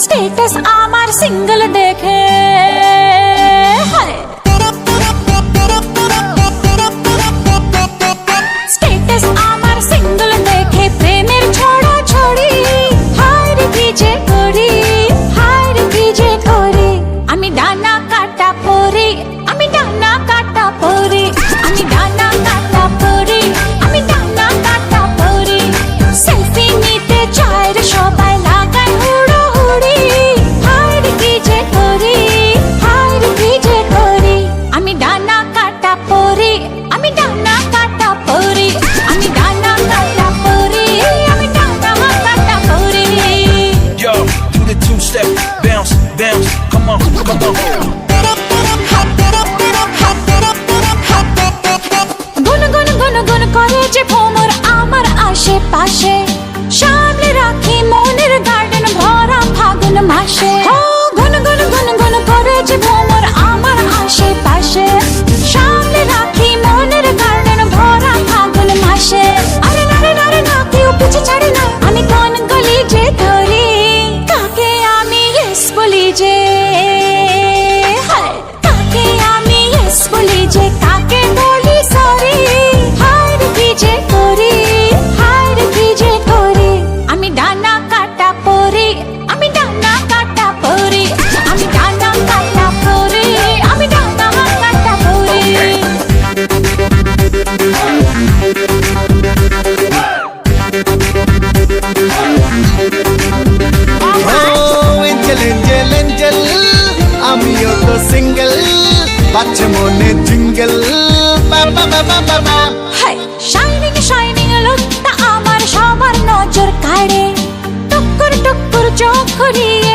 Status আমার single দেখে status আমার সিঙ্গেল দেখে প্রেমের ছড়া ছড়ি হায় রে কি যে করি হায় রে কি যে করি আমি ডানা কাটা পরি আমি ডানা কাটা পরি আমি ডানা কাটা পরি আমি ডানা কাটা পরি সেলফি নিতে চায় রে সবাই লাগায় হুড়োহুড়ি হায় রে কি যে করি হায় রে কি যে করি আমি ডানা কাটা পরি আমি ডানা কাটা পরি আমি ডানা কাটা পরি আমি ডানা কাটা পরি Yo, do the two-step, bounce, bounce, come on, come on. গুন গুন গুন গুন করে যে ভ্রমর আমার আশেপাশে সামনে রাখি মনের গার্ডেন ভরা ফাগুন মাসে গুন গুন গুন গুন করে যে ভ্রমর আমার আশেপাশে সামনে রাখি মনের গার্ডেন ভরা ফাগুন মাসে আরে নারে নারে না কেউ পিছে ছাড়ে না আমি কোন গলি যে ধরি কাকে আমি ইয়েস বলি যে কাকে আমি ইয়েস বলি যে কাকে বলি সরি হায় রে কি যে করি হায় রে কি যে করি আমি ডানা কাটা পরি আমি ডানা কাটা পরি আমি ডানা কাটা পরি আমি ডানা কাটা পরি এঞ্জেল এঞ্জেল এঞ্জেল আমিও তো সিঙ্গেল বাচ্চা মনে জিঙ্গেল বাবা বাবা বাবা হাই শাইনিং শাইনিং লুকটা আমার সবার নজর কাড়ে টুকুর টুকুর চোখ ঘুরিয়ে